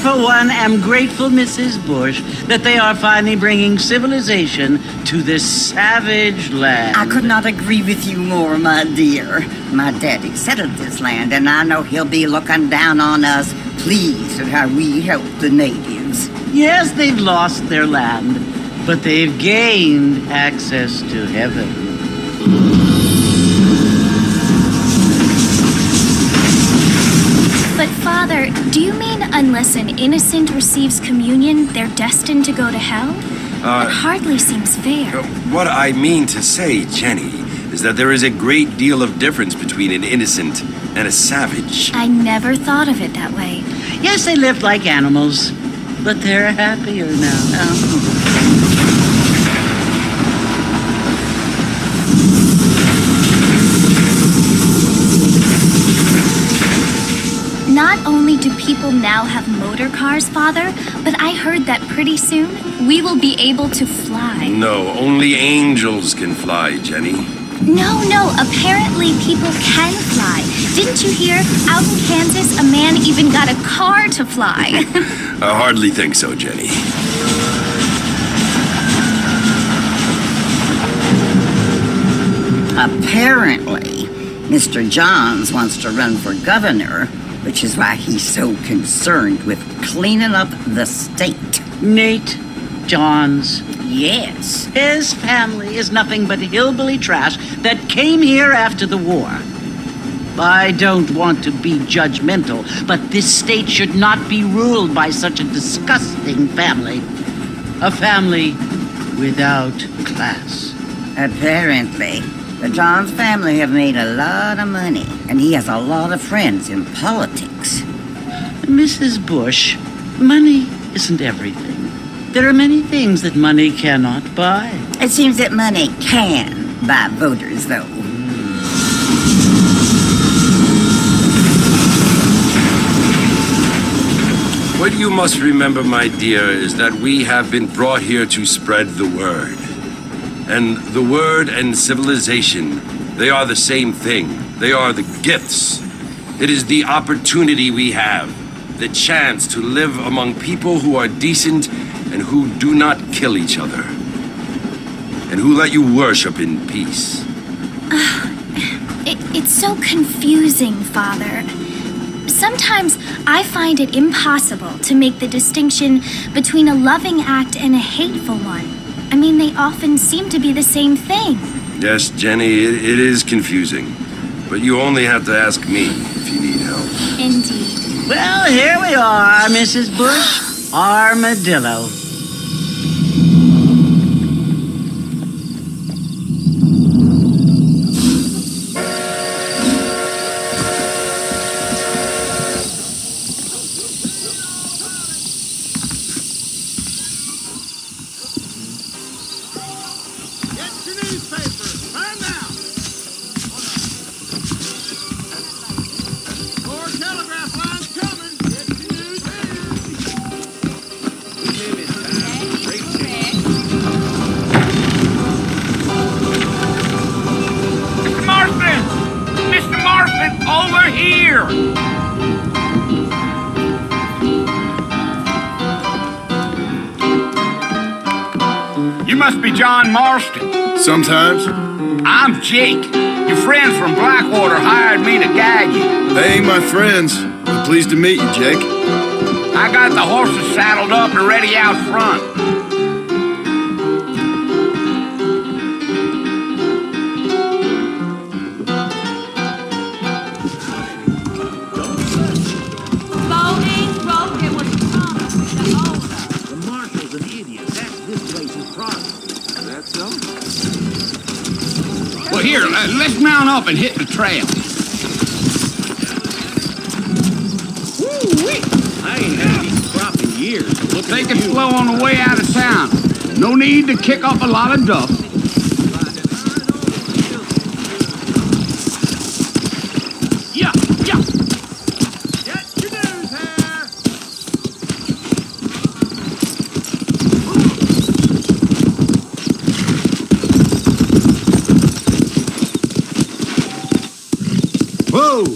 For one, am grateful, Mrs. Bush, that they are finally bringing civilization to this savage land. I could not agree with you more, my dear. My daddy settled this land, and I know he'll be looking down on us, pleased at how we help the natives. Yes, they've lost their land, but they've gained access to heaven. But Father, do you mean unless an innocent receives communion, they're destined to go to hell? It hardly seems fair. What I mean to say, Jenny, is that there is a great deal of difference between an innocent and a savage. I never thought of it that way. Yes, they lived like animals, but they're happier now. Not only do people now have motor cars, Father, but I heard that pretty soon we will be able to fly. No, only angels can fly, Jenny. No, apparently people can fly. Didn't you hear? Out in Kansas, a man even got a car to fly. I hardly think so, Jenny. Apparently, Mr. Johns wants to run for governor, which is why he's so concerned with cleaning up the state. Nate Johns. Yes. His family is nothing but hillbilly trash that came here after the war. I don't want to be judgmental, but this state should not be ruled by such a disgusting family. A family without class. Apparently, the Johns family have made a lot of money, and he has a lot of friends in politics. Mrs. Bush, money isn't everything. There are many things that money cannot buy. It seems that money can buy voters, though. What you must remember, my dear, is that we have been brought here to spread the word. And the word and civilization, they are the same thing. They are the gifts. It is the opportunity we have, the chance to live among people who are decent and who do not kill each other, and who let you worship in peace. It's so confusing, Father. Sometimes I find it impossible to make the distinction between a loving act and a hateful one. I mean, they often seem to be the same thing. Yes, Jenny, it is confusing. But you only have to ask me if you need help. Indeed. Well, here we are, Mrs. Bush. Armadillo. You must be John Marston. Sometimes. I'm Jake. Your friends from Blackwater hired me to guide you. They ain't my friends, but pleased to meet you, Jake. I got the horses saddled up and ready out front. Well, here, let's mount up and hit the trail. Woo-wee. I ain't had any crop in years. Take it slow on the way out of town. No need to kick up a lot of dust. Yeah, yeah. Get your news here. Whoa! So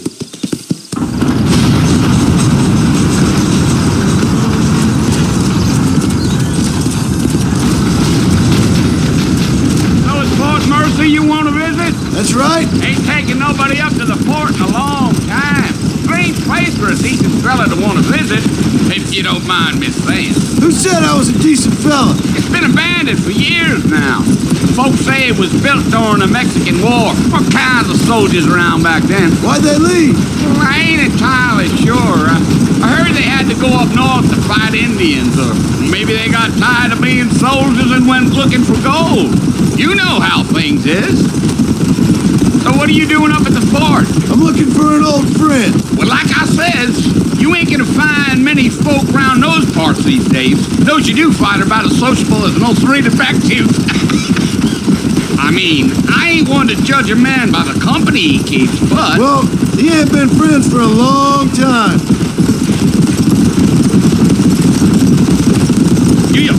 it's Fort Mercy you want to visit? That's right. Ain't taking nobody up to the fort in a long time. Strange place for a decent fella to want to visit, if you don't mind me saying. Who said I was a decent fella? It's been abandoned for years now. Folks say it was built during the Mexican War. All kinds of soldiers around back then. Why'd they leave? Well, I ain't entirely sure. I heard they had to go up north to fight Indians, or maybe they got tired of being soldiers and went looking for gold. You know how things is. So what are you doing up at the fort? I'm looking for an old friend. Well, like I says, you ain't gonna find many folk round those parts these days. Those you do find are about as sociable as an ulcerated back tooth. I mean, I ain't one to judge a man by the company he keeps, but... Well, he ain't been friends for a long time. Yeah.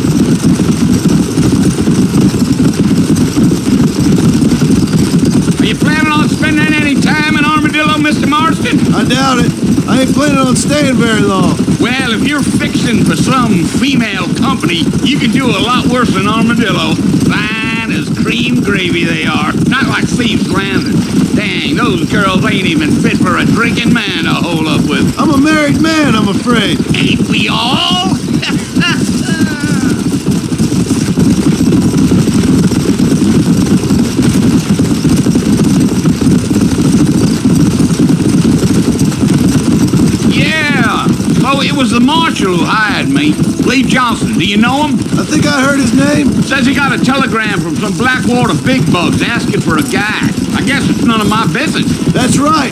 Are you planning on spending any time in Armadillo, Mr. Marston? I doubt it. I ain't planning on staying very long. Well, if you're fixing for some female company, you can do a lot worse than Armadillo. Fine as cream gravy they are. Not like Thieves' Landing. Dang, those girls ain't even fit for a drinking man to hole up with. I'm a married man, I'm afraid. Ain't we all? Yeah, so it was the marshal who hired me. Lee Johnson, do you know him? I think I heard his name. Says he got a telegram from some Blackwater big bugs asking for a guide. I guess it's none of my business. That's right.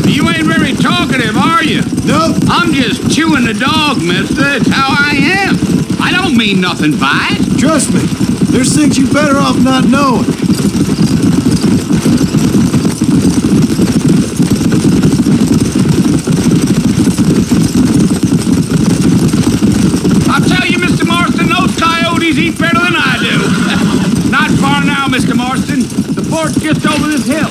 You ain't very talkative, are you? Nope. I'm just chewing the dog, mister. It's how I am. I don't mean nothing by it. Trust me. There's things you better off not knowing. I'll tell you, Mr. Marston, those coyotes eat better than I do. Not far now, Mr. Marston. The fort's just over this hill.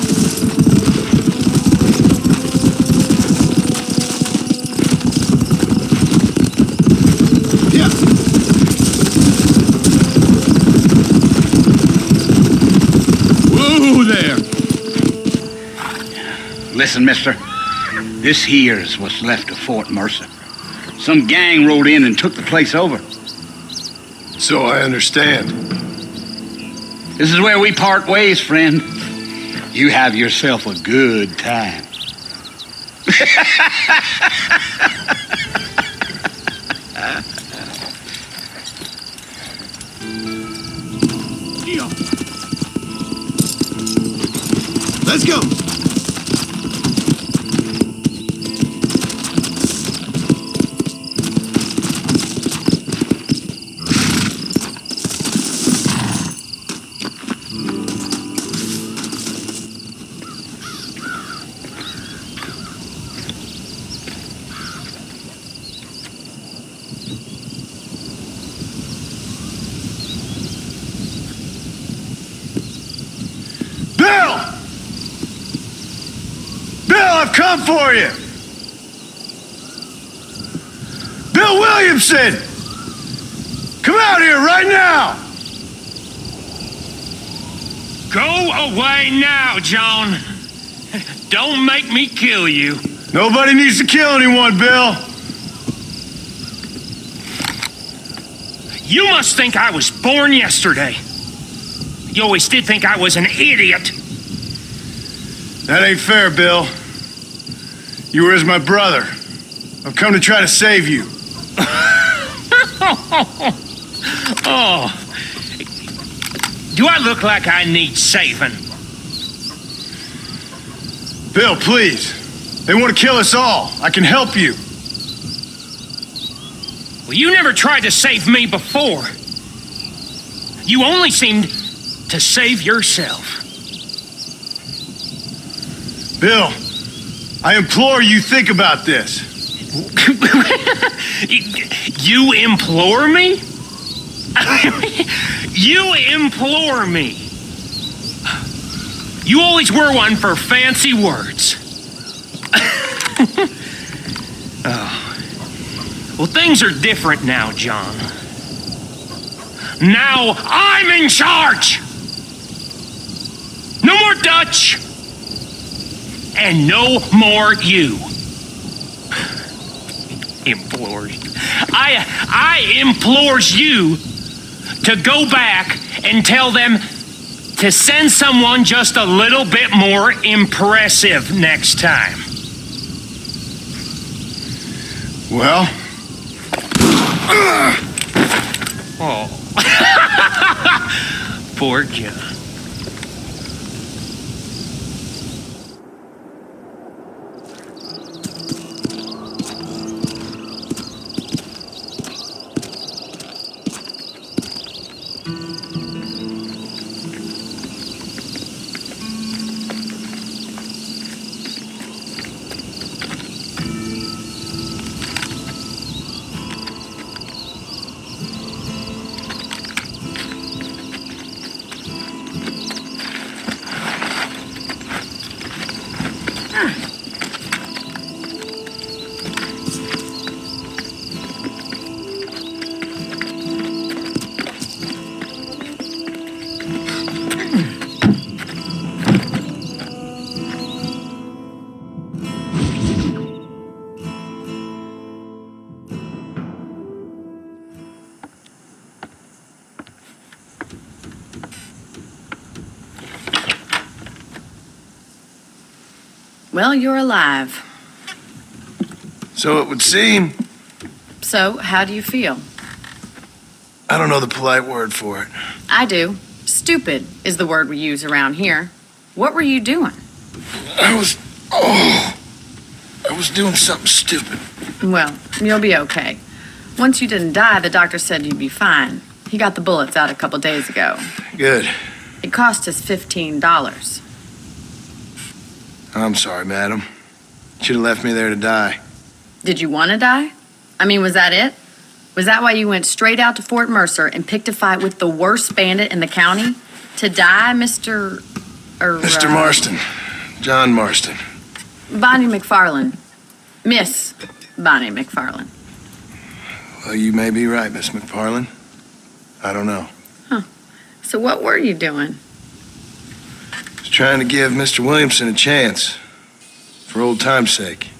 Yeah. Whoa there. Listen, mister. This here's what's left of Fort Mercer. Some gang rode in and took the place over. So I understand. This is where we part ways, friend. You have yourself a good time. Let's go. I've come for you! Bill Williamson! Come out here right now! Go away now, John. Don't make me kill you. Nobody needs to kill anyone, Bill. You must think I was born yesterday. You always did think I was an idiot. That ain't fair, Bill. You were as my brother. I've come to try to save you. Oh. Do I look like I need saving? Bill, please. They want to kill us all. I can help you. Well, you never tried to save me before. You only seemed to save yourself. Bill, I implore you, think about this. You implore me? You implore me. You always were one for fancy words. Oh. Well, things are different now, John. Now I'm in charge. No more Dutch. And no more you. Implores. I implores you to go back and tell them to send someone just a little bit more impressive next time. Well? Oh. Poor John. Well, you're alive. So it would seem. So, how do you feel? I don't know the polite word for it. I do. Stupid is the word we use around here. What were you doing? I was doing something stupid. Well, you'll be okay. Once you didn't die, the doctor said you'd be fine. He got the bullets out a couple days ago. Good. It cost us $15. I'm sorry, madam. Should have left me there to die. Did you want to die? I mean, was that it? Was that why you went straight out to Fort Mercer and picked a fight with the worst bandit in the county? To die, Mr. Mr. Marston. John Marston. Bonnie McFarland. Miss Bonnie McFarland. Well, you may be right, Miss McFarland. I don't know. Huh. So what were you doing? Was trying to give Mr. Williamson a chance. For old time's sake.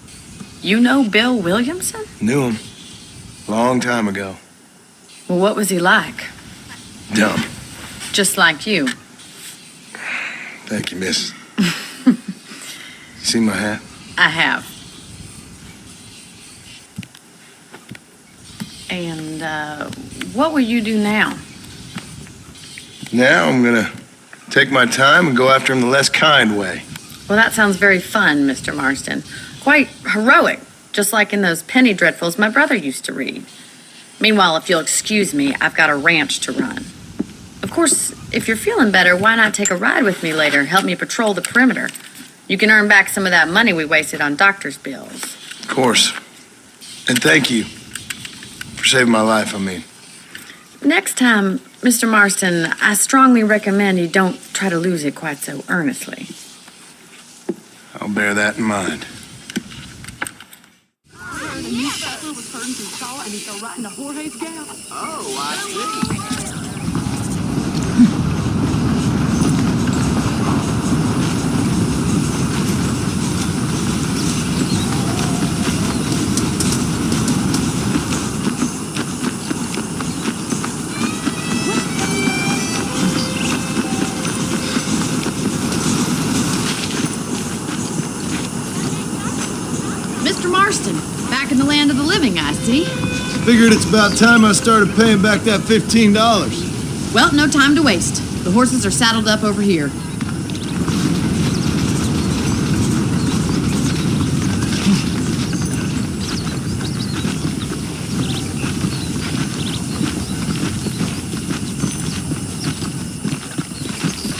You know Bill Williamson? Knew him. Long time ago. Well, what was he like? Dumb. Just like you. Thank you, miss. See my hat? I have. And, what will you do now? Now I'm gonna take my time and go after him the less kind way. Well, that sounds very fun, Mr. Marston. Quite heroic, just like in those penny dreadfuls my brother used to read. Meanwhile, if you'll excuse me, I've got a ranch to run. Of course, if you're feeling better, why not take a ride with me later and help me patrol the perimeter? You can earn back some of that money we wasted on doctor's bills. Of course. And thank you for saving my life, I mean. Next time, Mr. Marston, I strongly recommend you don't try to lose it quite so earnestly. I'll bear that in mind. Oh, I see. Mr. Marston, back in the land of the living, I see. Figured it's about time I started paying back that $15. Well, no time to waste. The horses are saddled up over here.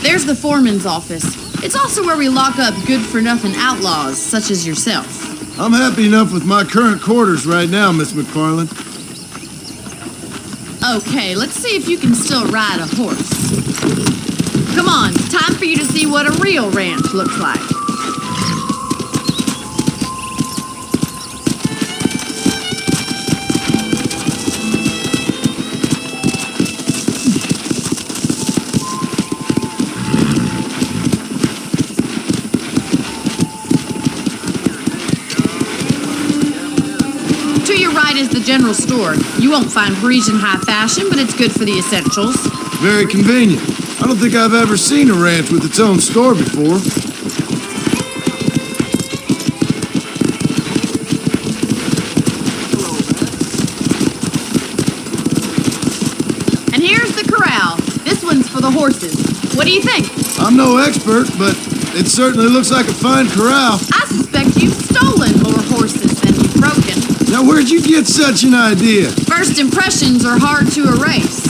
There's the foreman's office. It's also where we lock up good-for-nothing outlaws, such as yourself. I'm happy enough with my current quarters right now, Miss McFarland. Okay, let's see if you can still ride a horse. Come on, time for you to see what a real ranch looks like. Is the general store. You won't find Parisian high fashion, but it's good for the essentials. Very convenient. I don't think I've ever seen a ranch with its own store before. And here's the corral. This one's for the horses. What do you think? I'm no expert, but it certainly looks like a fine corral. I suspect you've stolen more horses than you've broken. Now, where'd you get such an idea? First impressions are hard to erase.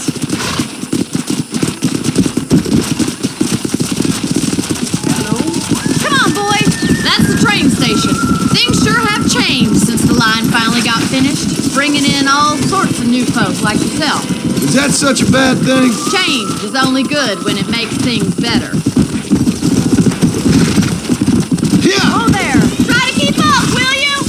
Come on, boy. That's the train station. Things sure have changed since the line finally got finished, bringing in all sorts of new folk like yourself. Is that such a bad thing? Change is only good when it makes things better. Yeah! Oh, there. Try to keep up, will you?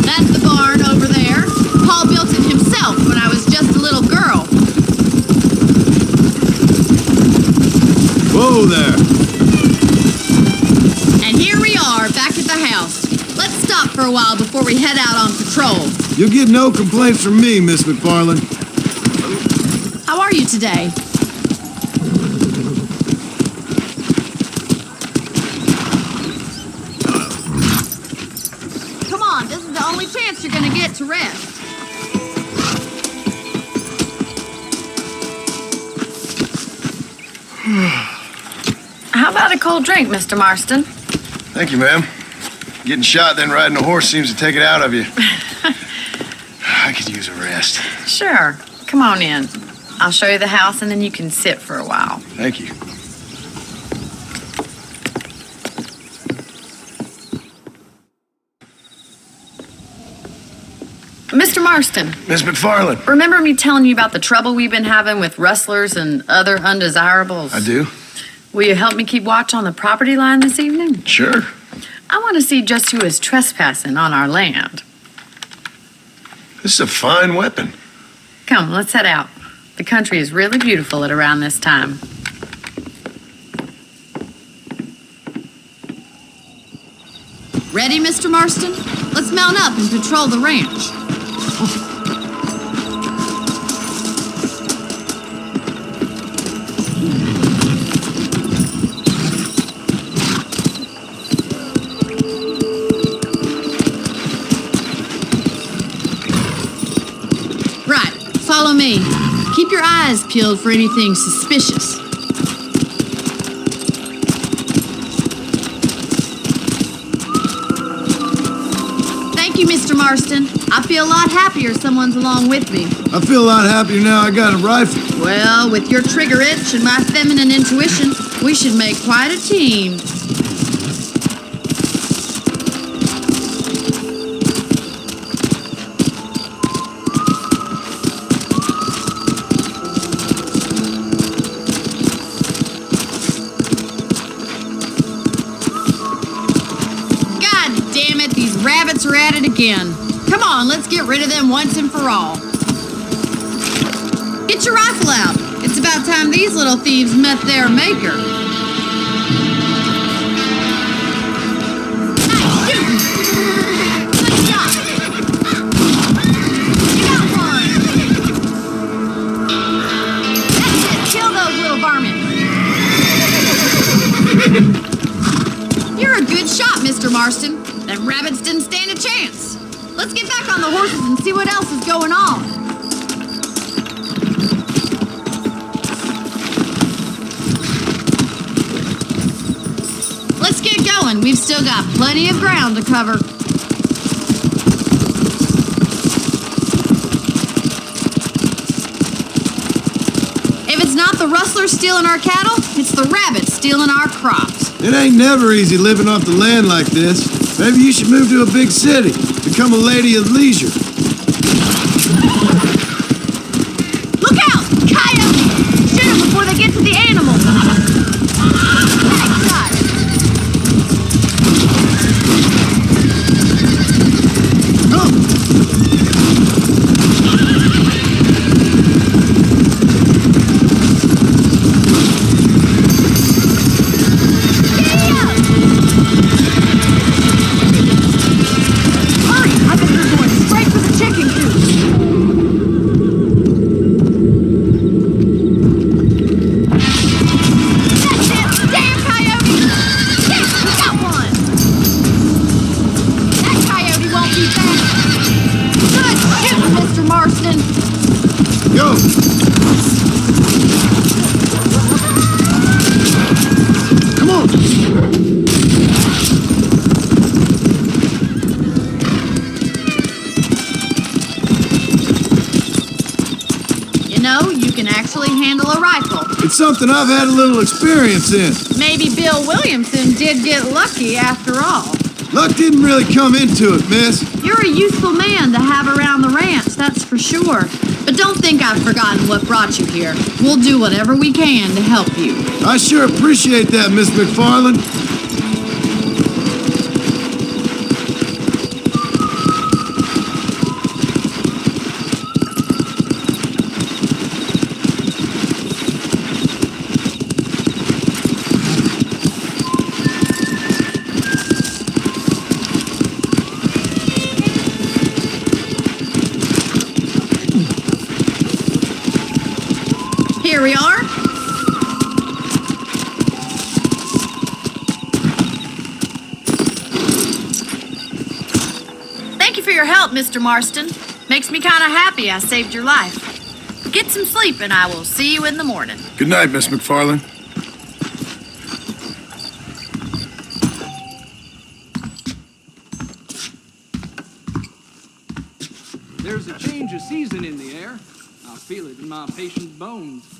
That's the barn over there. Paul built it himself when I was just a little girl. Whoa there. And here we are, back at the house. Let's stop for a while before we head out on patrol. You'll get no complaints from me, Miss McFarland. How are you today? Come on, this is the only chance you're gonna get to rest. How about a cold drink, Mr. Marston? Thank you, ma'am. Getting shot, then riding a horse seems to take it out of you. I could use a rest. Sure. Come on in. I'll show you the house and then you can sit for a while. Thank you. Mr. Marston, Miss McFarland. remember me telling you about the trouble we've been having with rustlers and other undesirables? I do. Will you help me keep watch on the property line this evening? Sure. I want to see just who is trespassing on our land. This is a fine weapon. Come, let's head out. The country is really beautiful at around this time. Ready, Mr. Marston? Let's mount up and patrol the ranch. Right, follow me. Keep your eyes peeled for anything suspicious. Thank you, Mr. Marston. I feel a lot happier someone's along with me. I feel a lot happier now I got a rifle. Well, with your trigger itch and my feminine intuition, we should make quite a team. God damn it, these rabbits are at it again. Come on, let's get rid of them once and for all. Get your rifle out. It's about time these little thieves met their maker. Nice shooting. Good shot. You got one. That's it. Kill those little varmints. You're a good shot, Mr. Marston. Them rabbits didn't stand a chance. Let's get back on the horses and see what else is going on. Let's get going. We've still got plenty of ground to cover. If it's not the rustlers stealing our cattle, it's the rabbits stealing our crops. It ain't never easy living off the land like this. Maybe you should move to a big city. Become a lady of leisure. Look out! Coyotes! Shoot them before they get to the animals. Nice shot. It's something I've had a little experience in. Maybe Bill Williamson did get lucky after all. Luck didn't really come into it, miss. You're a useful man to have around the ranch, that's for sure. But don't think I've forgotten what brought you here. We'll do whatever we can to help you. I sure appreciate that, Miss McFarland. Here we are. Thank you for your help, Mr. Marston. Makes me kind of happy I saved your life. Get some sleep and I will see you in the morning. Good night, Miss McFarland. There's a change of season in the air. I feel it in my patient's bones.